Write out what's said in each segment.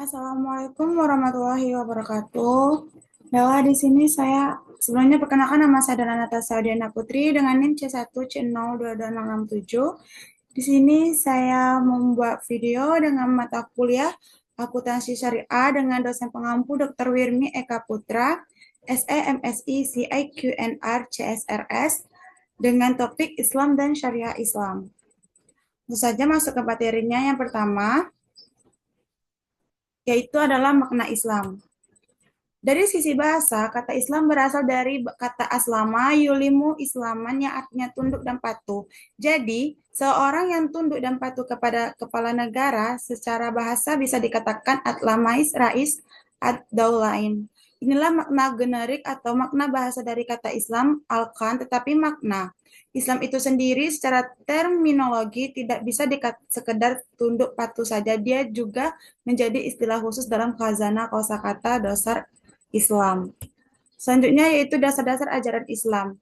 Assalamualaikum warahmatullahi wabarakatuh. Bella di sini saya sebelumnya perkenalkan nama saya adalah Natasha Diana Putri dengan NIM C1C022667. Di sini saya membuat video dengan mata kuliah Akuntansi Syariah dengan dosen pengampu Dr. Wirmi Eka Putra, SE MSI CI QNR CSRS dengan topik Islam dan Syariah Islam. Tentu saja masuk ke materinya yang pertama, yaitu adalah makna Islam. Dari sisi bahasa, kata Islam berasal dari kata aslama, yulimu islaman yang artinya tunduk dan patuh. Jadi, seorang yang tunduk dan patuh kepada kepala negara secara bahasa bisa dikatakan atlamais rais ad-daulain. Inilah makna generik atau makna bahasa dari kata Islam, al-Khan, tetapi makna Islam itu sendiri secara terminologi tidak bisa sekedar tunduk patuh saja. Dia juga menjadi istilah khusus dalam khazanah kosakata dasar Islam. Selanjutnya yaitu dasar-dasar ajaran Islam.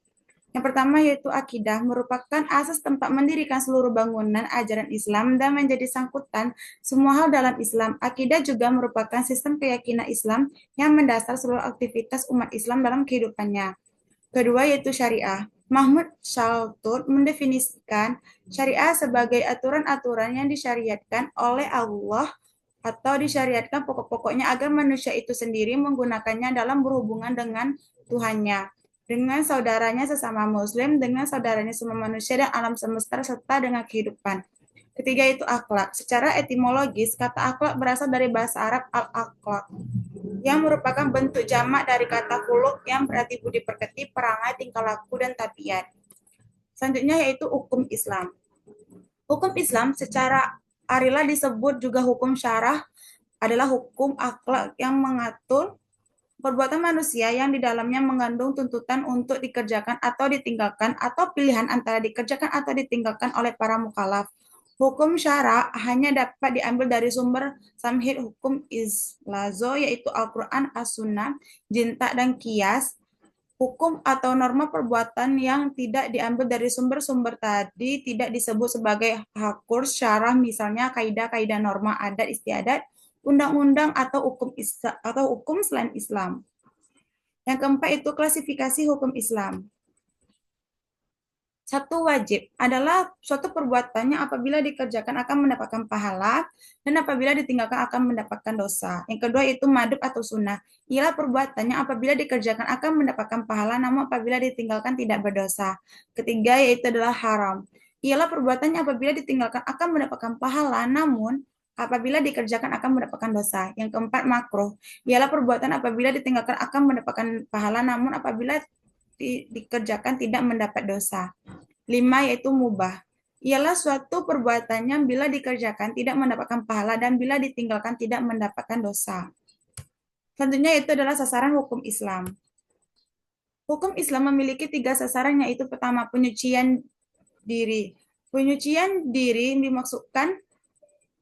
Yang pertama yaitu akidah, merupakan asas tempat mendirikan seluruh bangunan ajaran Islam dan menjadi sangkutan semua hal dalam Islam. Akidah juga merupakan sistem keyakinan Islam yang mendasar seluruh aktivitas umat Islam dalam kehidupannya. Kedua yaitu syariah. Mahmud Shaltut mendefinisikan syariah sebagai aturan-aturan yang disyariatkan oleh Allah atau disyariatkan pokok-pokoknya agar manusia itu sendiri menggunakannya dalam berhubungan dengan Tuhannya, dengan saudaranya sesama muslim, dengan saudaranya semua manusia dan alam semesta, serta dengan kehidupan. Ketiga itu akhlak. Secara etimologis, kata akhlak berasal dari bahasa Arab al-akhlak, yang merupakan bentuk jamak dari kata khuluq yang berarti budi pekerti, perangai, tingkah laku, dan tabiat. Selanjutnya yaitu hukum Islam. Hukum Islam secara arilah disebut juga hukum syarah adalah hukum akhlak yang mengatur perbuatan manusia yang di dalamnya mengandung tuntutan untuk dikerjakan atau ditinggalkan atau pilihan antara dikerjakan atau ditinggalkan oleh para mukallaf. Hukum syara hanya dapat diambil dari sumber samhid hukum islazo yaitu Al-Quran, As-Sunnah, Jinta, dan Kias. Hukum atau norma perbuatan yang tidak diambil dari sumber-sumber tadi tidak disebut sebagai hakurs syarah, misalnya kaidah-kaidah norma adat istiadat, undang-undang atau hukum selain Islam. Yang keempat itu klasifikasi hukum Islam. Satu wajib adalah suatu perbuatan yang apabila dikerjakan akan mendapatkan pahala dan apabila ditinggalkan akan mendapatkan dosa. Yang kedua itu madub atau sunnah. Ialah perbuatan yang apabila dikerjakan akan mendapatkan pahala namun apabila ditinggalkan tidak berdosa. Ketiga yaitu adalah haram. Ialah perbuatan yang apabila ditinggalkan akan mendapatkan pahala namun apabila dikerjakan akan mendapatkan dosa. Yang keempat makruh. Ialah perbuatan apabila ditinggalkan akan mendapatkan pahala namun apabila dikerjakan tidak mendapat dosa. 5 yaitu mubah. Ialah suatu perbuatan yang bila dikerjakan tidak mendapatkan pahala dan bila ditinggalkan tidak mendapatkan dosa. Selanjutnya itu adalah sasaran hukum Islam. Hukum Islam memiliki 3 sasaran yaitu pertama penyucian diri. Penyucian diri dimaksudkan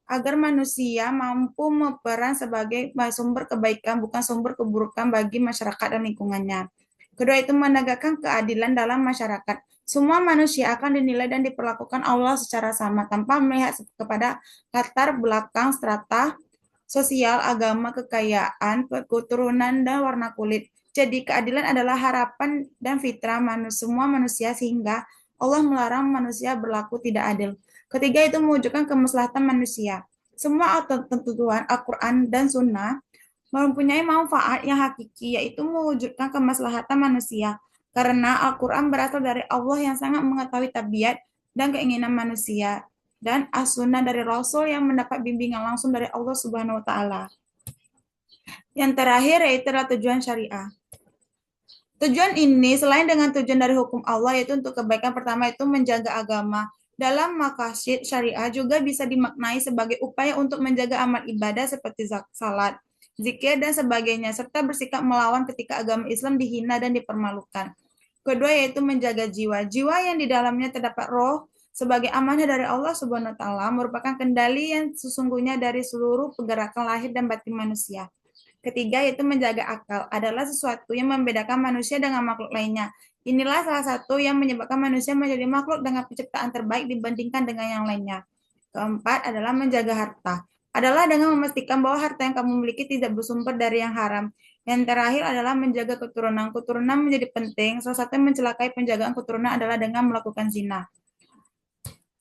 agar manusia mampu berperan sebagai sumber kebaikan bukan sumber keburukan bagi masyarakat dan lingkungannya. Kedua itu menegakkan keadilan dalam masyarakat. Semua manusia akan dinilai dan diperlakukan Allah secara sama tanpa melihat kepada latar belakang strata sosial, agama, kekayaan, keturunan, dan warna kulit. Jadi keadilan adalah harapan dan fitrah semua manusia sehingga Allah melarang manusia berlaku tidak adil. Ketiga itu mewujudkan kemaslahatan manusia. Semua ketentuan Al-Quran dan Sunnah mempunyai manfaat yang hakiki, yaitu mewujudkan kemaslahatan manusia. Karena Al-Quran berasal dari Allah yang sangat mengetahui tabiat dan keinginan manusia. Dan As-Sunnah dari Rasul yang mendapat bimbingan langsung dari Allah Subhanahu wa Ta'ala. Yang terakhir yaitu adalah tujuan syariah. Tujuan ini selain dengan tujuan dari hukum Allah yaitu untuk kebaikan pertama itu menjaga agama. Dalam maqasid syariah juga bisa dimaknai sebagai upaya untuk menjaga amal ibadah seperti salat, zikir dan sebagainya serta bersikap melawan ketika agama Islam dihina dan dipermalukan. Kedua yaitu menjaga jiwa. Jiwa yang di dalamnya terdapat roh sebagai amanah dari Allah Subhanahu wa taala merupakan kendali yang sesungguhnya dari seluruh pergerakan lahir dan batin manusia. Ketiga yaitu menjaga akal adalah sesuatu yang membedakan manusia dengan makhluk lainnya. Inilah salah satu yang menyebabkan manusia menjadi makhluk dengan penciptaan terbaik dibandingkan dengan yang lainnya. Keempat adalah menjaga harta adalah dengan memastikan bahwa harta yang kamu miliki tidak bersumber dari yang haram. Yang terakhir adalah menjaga keturunan. Keturunan menjadi penting. Salah satu yang mencelakai penjagaan keturunan adalah dengan melakukan zina.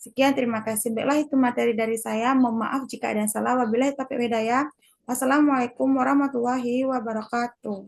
Sekian, terima kasih. Baiklah, itu materi dari saya. Mohon maaf jika ada yang salah. Wabillahi taufiq wal hidayah. Wassalamualaikum warahmatullahi wabarakatuh.